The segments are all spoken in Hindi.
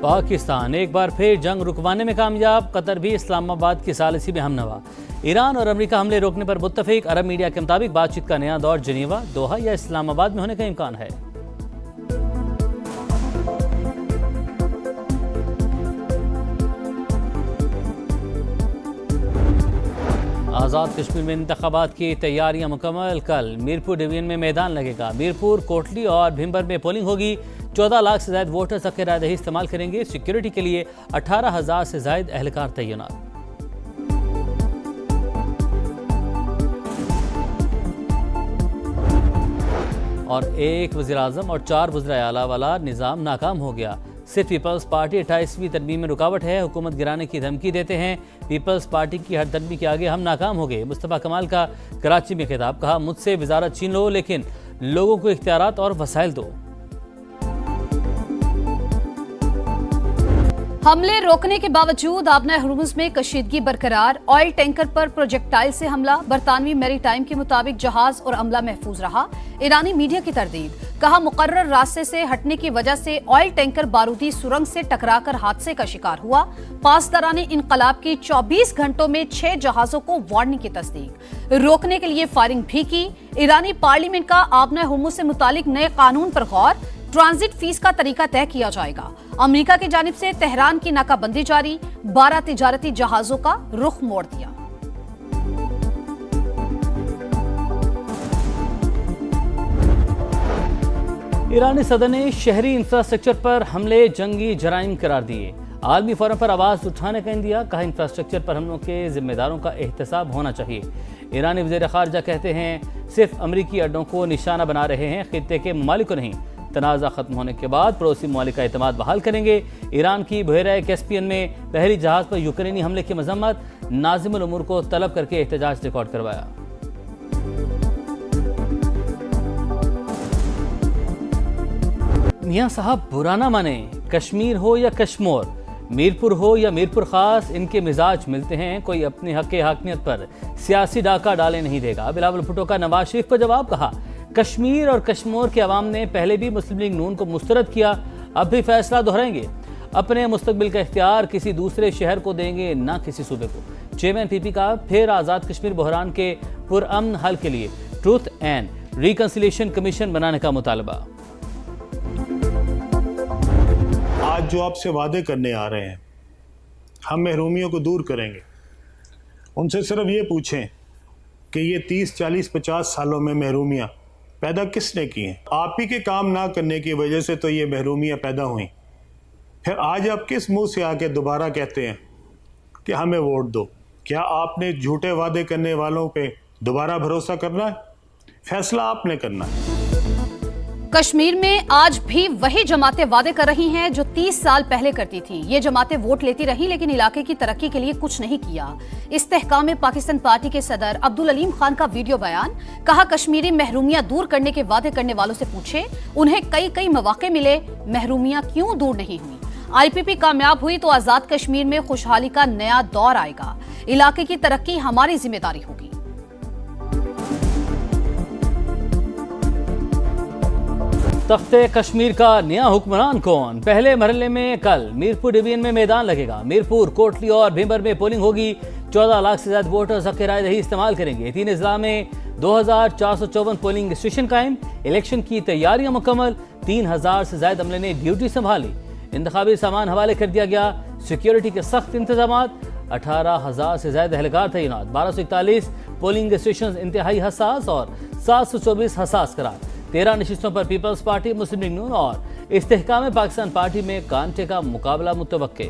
पाकिस्तान एक बार फिर जंग रुकवाने में कामयाब, कतर भी इस्लामाबाद की सालिसी में हमनवा। ईरान और अमेरिका हमले रोकने पर मुत्तफिक। अरब मीडिया के मुताबिक बातचीत का नया दौर जिनेवा, दोहा या इस्लामाबाद में होने का इम्कान है। आज़ाद कश्मीर में इंतखाबात की तैयारियां मुकम्मल। कल मीरपुर डिवीजन में मैदान लगेगा। मीरपुर, कोटली और भिम्बर में पोलिंग होगी। 14 लाख से ज्यादा वोटर्स हक़ राय दही इस्तेमाल करेंगे। सिक्योरिटी के लिए 18,000 से ज्यादा एहलकार तैनात। और एक वज़ीर-ए-आज़म और 4 वज़ीर-ए-आला वाला निज़ाम नाकाम हो गया। सिर्फ पीपल्स पार्टी 28वीं तरमीम में रुकावट है। हुकूमत गिराने की धमकी देते हैं। पीपल्स पार्टी की हर तरमीम के आगे हम नाकाम हो गए। मुस्तफ़ा कमाल का कराची में खिताब, कहा मुझसे वज़ारत छीन लो लेकिन लोगों को इख्तियारात और वसाइल दो। हमले रोकने के बावजूद आबना हुर्मुज़ में कशीदगी बरकरार। ऑयल टैंकर पर प्रोजेक्टाइल से हमला। बरतानवी मैरीटाइम के मुताबिक जहाज और अमला महफूज रहा। ईरानी मीडिया की तरदीद, कहा मुकर्रर रास्ते से हटने की वजह से ऑयल टैंकर बारूदी सुरंग से टकराकर हादसे का शिकार हुआ। पासदारान इनकलाब की 24 घंटों में 6 जहाजों को वार्निंग की तस्दीक। रोकने के लिए फायरिंग भी की। ईरानी पार्लियामेंट का आबना हुर्मुज़ से मुतालिक नए कानून पर गौर। ट्रांजिट फीस का तरीका तय किया जाएगा। अमेरिका की जानिब से तेहरान की नाकाबंदी जारी। 12 तिजारती जहाजों का रुख मोड़ दिया। ईरानी सदर ने शहरी इंफ्रास्ट्रक्चर पर हमले जंगी जराइम करार दिए। आलमी फोरम पर आवाज उठाने का इंदिया, कहा इंफ्रास्ट्रक्चर पर हमलों के जिम्मेदारों का एहतसाब होना चाहिए। ईरानी वज़ीर ख़ारजा कहते हैं सिर्फ अमरीकी अड्डों को निशाना बना रहे हैं, खित्ते के ममालिक को नहीं। तनाज़ा खत्म होने के बाद पड़ोसी ममालिक का एतमाद बहाल करेंगे। ईरान की बहरा कैस्पियन में बहरी जहाज पर यूक्रेनी हमले की मजम्मत। नाज़िमुल उमूर को तलब करके एहतजाज रिकॉर्ड करवाया। मियाँ साहब बुरा ना माने, कश्मीर हो या कश्मोर, मीरपुर हो या मीरपुर खास, इनके मिजाज मिलते हैं। कोई अपने हक हाकमियत पर सियासी डाका डाले नहीं देगा। बिलावल भुट्टो का नवाज शरीफ को जवाब, कहा कश्मीर और कश्मोर के अवाम ने पहले भी मुस्लिम लीग नून को मुस्तरद किया, अब भी फैसला दोहराएंगे। अपने मुस्तकबिल का इख्तियार किसी दूसरे शहर को देंगे, ना किसी सूबे को। चेयरमैन पीपी का फिर आज़ाद कश्मीर बहरान के पुरअमन हल के लिए ट्रूथ एंड रिकंसिलिएशन कमीशन बनाने का मुतालबा। आज जो आपसे वादे करने आ रहे हैं, हम महरूमियों को दूर करेंगे। उनसे सिर्फ ये पूछें कि ये 30, 40, 50 सालों में महरूमियाँ पैदा किसने की हैं? आप ही के काम ना करने की वजह से तो ये महरूमियाँ पैदा हुई। फिर आज आप किस मुंह से आके दोबारा कहते हैं कि हमें वोट दो? क्या आपने झूठे वादे करने वालों पे दोबारा भरोसा करना है? फैसला आपने करना है। कश्मीर में आज भी वही जमातें वादे कर रही हैं जो 30 साल पहले करती थीं। ये जमातें वोट लेती रही लेकिन इलाके की तरक्की के लिए कुछ नहीं किया। इस्तेहकाम में पाकिस्तान पार्टी के सदर अब्दुल अलीम खान का वीडियो बयान, कहा कश्मीरी महरूमियां दूर करने के वादे करने वालों से पूछे, उन्हें कई मौके मिले, महरूमियां क्यों दूर नहीं हुई। IPP कामयाब हुई तो आजाद कश्मीर में खुशहाली का नया दौर आएगा। इलाके की तरक्की हमारी जिम्मेदारी होगी। तख्ते कश्मीर का नया हुक्मरान कौन? पहले मरहले में कल मीरपुर डिवीजन में मैदान लगेगा। मीरपुर, कोटली और भिम्बर में पोलिंग होगी। 14 लाख से ज्यादा वोटर्स हक़ राय दही इस्तेमाल करेंगे। 3 अजला में 2454 पोलिंग स्टेशन कायम। इलेक्शन की तैयारियां मुकम्मल। 3000 से ज्यादा अमले ने ड्यूटी संभाली। इंतखाबी सामान हवाले कर दिया गया। सिक्योरिटी के सख्त इंतजाम। 18,000 से ज्यादा एहलकार तैनात। 1241 पोलिंग स्टेशन इंतहाई हसास और 724 हसास करार। 13 नशिस्तों पर पीपल्स पार्टी, मुस्लिम लीग नून और इस्तेहकाम पाकिस्तान पार्टी में कांटे का मुकाबला मुतवक्के।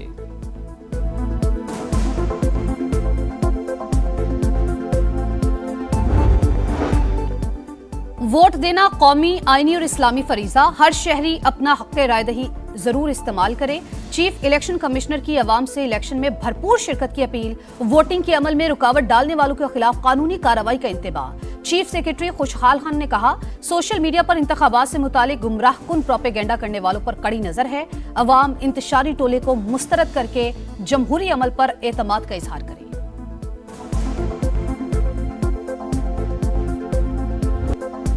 वोट देना कौमी, आईनी और इस्लामी फरीजा। हर शहरी अपना हक़ राय दही जरूर इस्तेमाल करे। चीफ इलेक्शन कमिश्नर की अवाम से इलेक्शन में भरपूर शिरकत की अपील। वोटिंग के अमल में रुकावट डालने वालों के खिलाफ कानूनी कार्रवाई का इंतबाह। चीफ सेक्रेटरी खुशहाल खान ने कहा सोशल मीडिया पर इंतखाबात से मुतालिक गुमराह कुन प्रोपेगेंडा करने वालों पर कड़ी नजर है। अवाम इंतशारी टोले को मुस्तरद करके जमहूरी अमल पर एतमाद का इजहार करे।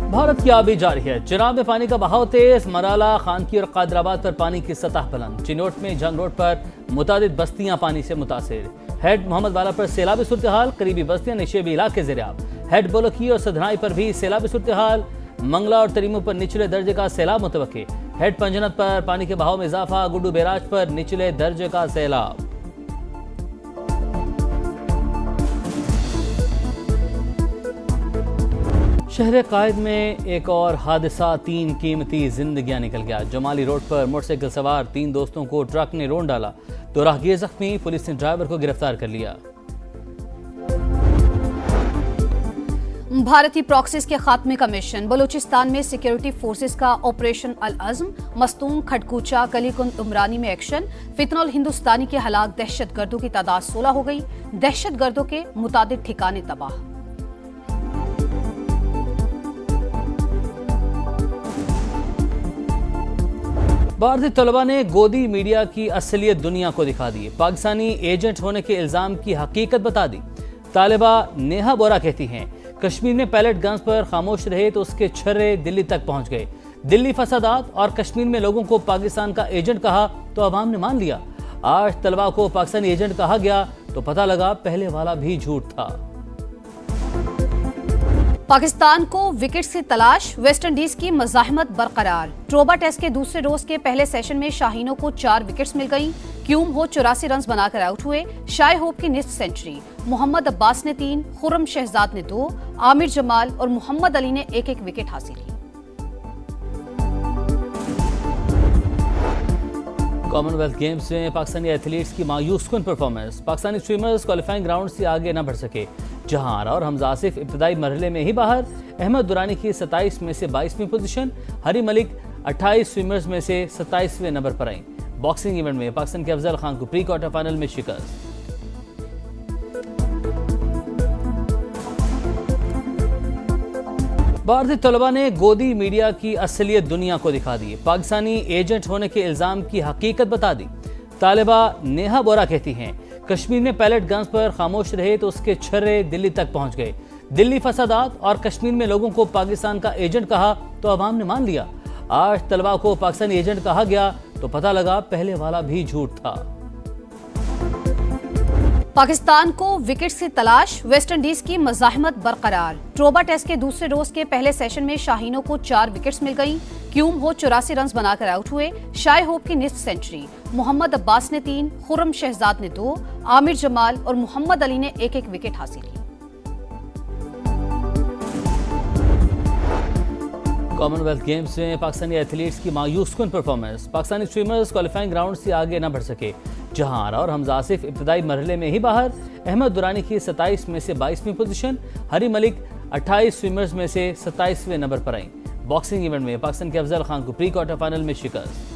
भारत की आबी जारी है। चिनाब में पानी का बहाव तेज, मराला, खानकी और कादराबाद पर पानी की सतह बुलंद। चिनोट में जंग रोड पर मुतादिद बस्तियां पानी से मुतासिर। हेड मोहम्मद वाला पर सैलाबी सूरत हाल, करीबी बस्तियां निशेबी इलाके ज़ेर-ए-आब। हेड बोलकी और सधनाई पर भी सैलाबी सूरत हाल। मंगला और तरीमू पर निचले दर्जे का सैलाब मुतवक्के। हेड पंजनत पर पानी के बहाव में इजाफा। गुड्डू बैराज पर निचले दर्जे का सैलाब। शहर कायद में एक और हादसा, 3 कीमती जिंदगियां निकल गया। जमाली रोड पर मोटरसाइकिल सवार 3 दोस्तों को ट्रक ने रोंद डाला तो राहगीर जख्मी। पुलिस ने ड्राइवर को गिरफ्तार कर लिया। भारतीय प्रॉक्सीज के खात्मे का मिशन। बलूचिस्तान में सिक्योरिटी फोर्सेस का ऑपरेशन अल अज़्म। मस्तूम, खटकूचा, कलीकुंद, उमरानी में एक्शन। फितनोल हिंदुस्तानी के हलाक, दहशतगर्दों की तादाद 16 हो गई। दहशतगर्दों के मुतादिद ठिकाने तबाह। भारतीय तलबा ने गोदी मीडिया की असलियत दुनिया को दिखा दी। पाकिस्तानी एजेंट होने के इल्जाम की हकीकत बता दी। तालिबा नेहा बोरा कहती हैं, कश्मीर में पैलेट गन्स पर खामोश रहे तो उसके छर्रे दिल्ली तक पहुंच गए। दिल्ली फसादात और कश्मीर में लोगों को पाकिस्तान का एजेंट कहा तो अवाम ने मान लिया। आज तलबा को पाकिस्तानी एजेंट कहा गया तो पता लगा पहले वाला भी झूठ था। पाकिस्तान को विकेट की तलाश, वेस्टइंडीज की मज़ाहमत बरकरार। ट्रोबा टेस्ट के दूसरे रोज के पहले सेशन में शाहीनों को 4 विकेट्स मिल गईं। क्यूम हो 84 रन बनाकर आउट हुए। शाय होप की निस्फ सेंचुरी। मोहम्मद अब्बास ने 3, खुर्रम शहजाद ने 2, आमिर जमाल और मोहम्मद अली ने 1-1 विकेट हासिल की। कॉमनवेल्थ गेम्स में पाकिस्तानी एथलीट्स की मायूस कुन performance. Pakistani swimmers qualifying round से आगे न बढ़ सके। जहां आरा और हमजा आसिफ इब्तदाई मरहले में ही बाहर। अहमद दुरानी की 27 में से 22वीं पोजीशन। हरी मलिक 28 स्विमर्स में से 27वें नंबर पर आई। बॉक्सिंग इवेंट में पाकिस्तान के अफजल खान को प्री क्वार्टर फाइनल में शिकस्त। भारतीय तलबा ने गोदी मीडिया की असलियत दुनिया को दिखा दी। पाकिस्तानी एजेंट होने के इल्जाम की हकीकत बता दी। तालिबा नेहा बोरा कहती हैं, कश्मीर में पैलेट गन्स पर खामोश रहे तो उसके छर्रे दिल्ली तक पहुंच गए। दिल्ली फसादात और कश्मीर में लोगों को पाकिस्तान का एजेंट कहा तो अवाम ने मान लिया। आज तलबा को पाकिस्तानी एजेंट कहा गया तो पता लगा पहले वाला भी झूठ था। पाकिस्तान को विकेट की तलाश, वेस्टइंडीज की मज़ाहमत बरकरार। ट्रोबा टेस्ट के दूसरे रोज के पहले सेशन में शाहीनों को 4 विकेट्स मिल गईं। क्यूम हो 84 रन बनाकर आउट हुए। शाय होप की निस्फ सेंचुरी। मोहम्मद अब्बास ने 3, खुर्रम शहजाद ने 2, आमिर जमाल और मोहम्मद अली ने 1-1 विकेट हासिल की। कॉमनवेल्थ गेम्स में पाकिस्तानी एथलीट्स की मायूस कुन performance. Pakistani swimmers qualifying round से आगे न बढ़ सके। जहां आरा और हमजा आसिफ इब्तदाई मरहले में ही बाहर। अहमद दुरानी की 27 में से 22वीं पोजीशन। हरी मलिक 28 स्विमर्स में से 27वें नंबर पर आई। बॉक्सिंग इवेंट में पाकिस्तान के अफजल खान को प्री क्वार्टर फाइनल में शिकस्त।